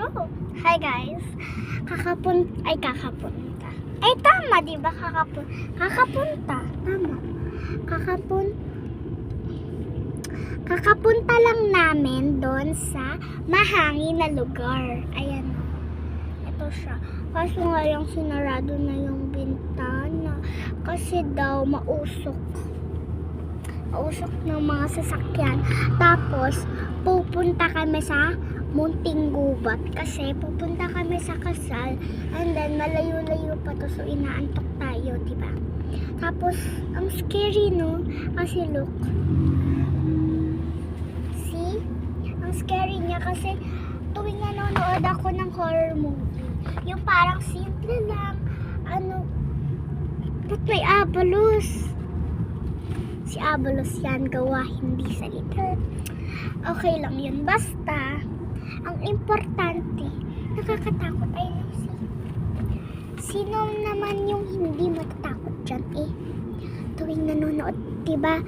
Oh, hi guys. Kakapunta. Ay, tama, di ba? Kakapunta. Tama. Kakapunta lang namin doon sa mahangin na lugar. Ayan. Ito siya. Kaso nga yung sinarado na yung bintana. Kasi daw mausok. Mausok ng mga sasakyan. Tapos, pupunta kami sa Munting Gubat. Kasi pupunta kami sa kasal. And then, malayo-layo pa to. So, inaantok tayo, diba? Tapos, ang scary, no? Kasi look. See? Ang scary niya kasi tuwing nanonood ako ng horror movie, yung parang simple lang. Ba't may Abalos? Si Abalos yan, gawa, hindi salita. Okay lang yun. Basta, ang importante, nakakatakot ay sino naman yung hindi matatakot dyan tuwing nanonood, diba?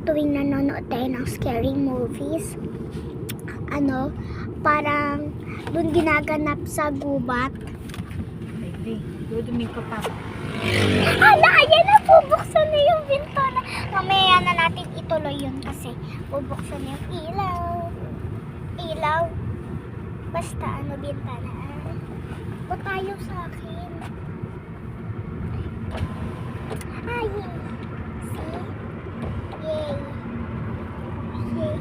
Tuwing nanonood tayo ng scary movies, parang dun ginaganap sa gubat. Hindi, dudumi ka pa. Hala, ayan na, bubuksan na yung bintana. Mamaya na natin ituloy yun kasi bubuksan na yung ilaw. Basta bintana. O tayo sa akin. Ay, see? Yay. Yay.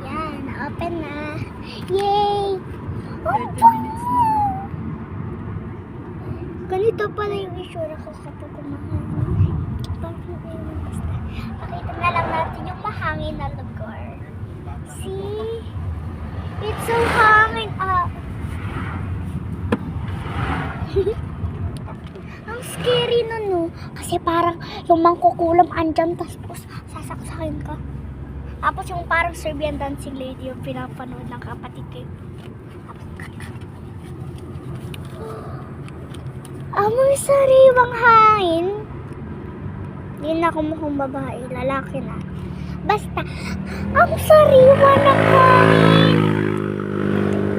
Yan, open na. Yay! Ganito pala yung itsura ko kapag kumahangin. Basta, pakita na lang natin yung mahangin na lugar. See? It's so hangin up. Ang scary nun, no? Kasi parang yung mangkukulam andyan, tapos sasaksakin ka. Tapos yung parang Serbian dancing lady yung pinapanood ng kapatid ko. Amoy sariwang hangin. Hindi na ako mukhang babae, lalaki na. Basta, ang sariwa ng hangin.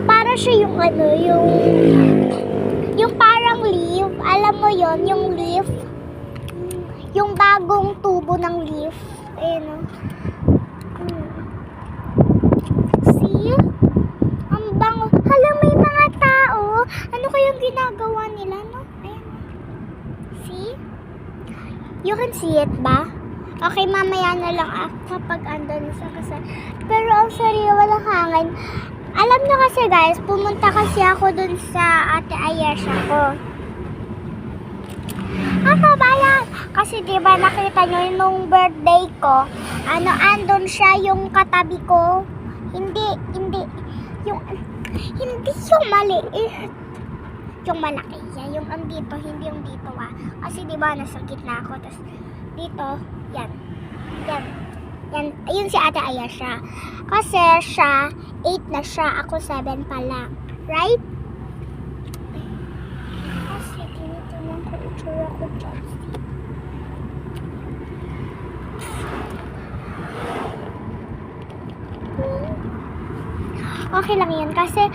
Para siya yung yung parang leaf. Alam mo yon, yung leaf. Yung bagong tubo ng leaf. Ayun, See? Ang bango. Hala, may mga tao. Ano kayang ginagawa nila, no? Ayan. See? You can see it ba? Okay, mamaya na lang kapag andun sa kasal. Pero ang sariwa ng hangin. Alam nyo kasi guys, pumunta kasi ako dun sa Ate Ayesha ko. Ano ba yan? Kasi diba nakita nyo nung birthday ko, andun siya yung katabi ko. Hindi yung maliit. Yung malaki yan, yung andito, hindi yung dito Kasi diba nasa gitna ako, tapos dito, yan, ayun si Ate Ayesha. Kasi siya, 8 na siya, ako 7 pa lang. Right? Kasi tinitingnan ko itsura ko dyan. Okay lang yan kasi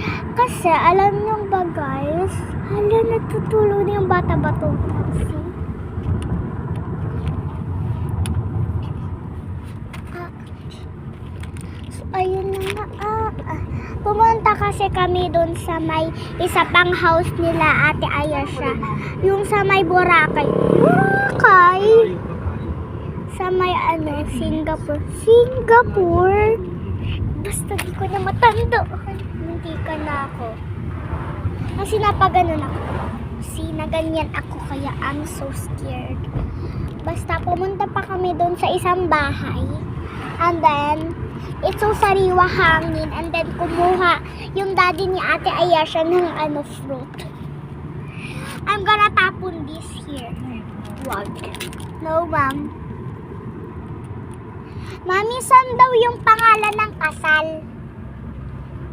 alam nyo ba guys, natutulog na yung bata ba to? See? Ayun na nga. Pumunta kasi kami doon sa may isa pang house nila Ate Ayesha. Yung sa may Boracay. Sa may Singapore. Basta di ko na matandaan. Hindi ka na ako. Kasi napaganon ako. See, na ganyan ako kaya I'm so scared. Basta pumunta pa kami doon sa isang bahay. And then, it's so sariwa hangin. And then, kumuha yung daddy ni Ate Ayesha ng fruit. I'm gonna tapon this here. Wag. No, ma'am. Mami, saan daw yung pangalan ng kasal?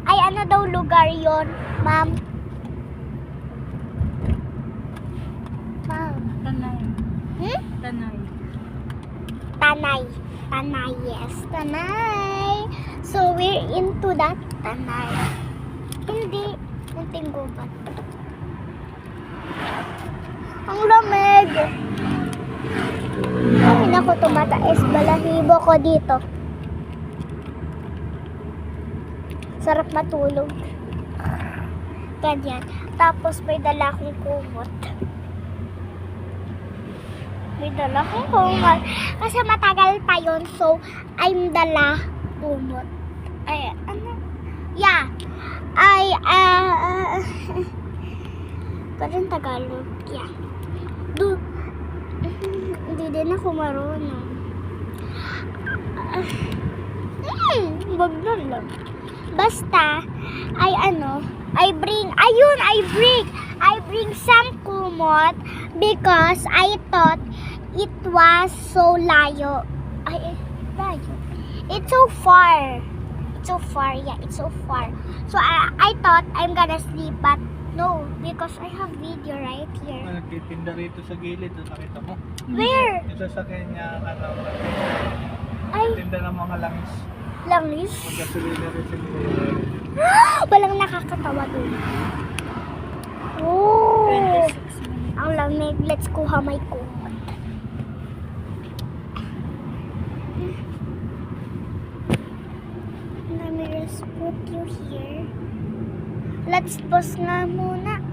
Ay, ano daw lugar yon, ma'am? Ma'am. Tanay. Tanay. Tanay, yes. Tanay. So, we're into that Tanay. Hindi. Munting gubat. Ang lamig. Ay, naku, tumataas balahibo ko dito. Sarap matulog. Ganyan. Tapos may dala akong kumot. May dala akong kumot. Kasi matagal pa yun. So, I'm dala kumot. Ay, ano? Yeah. Parang Tagalog. Yeah. Hindi din ako marunong. Wag na lang. Basta, I bring some kumot because I thought it was so layo. Layo. It's so far. It's so far. Yeah, it's so far. So, I thought I'm gonna sleep, but no, because I have video right here. Nagtitinda rito sa gilid, nakita mo? Where? Ito sa kanya, Ay, tinda ng mga langis. langis. Magkasulila rin sa gilid. Walang nakakatawa dun. Oh! 26 minutes. Ang lamig. Let's kuha may kumot. Let me just put you here. Let's pause nga muna.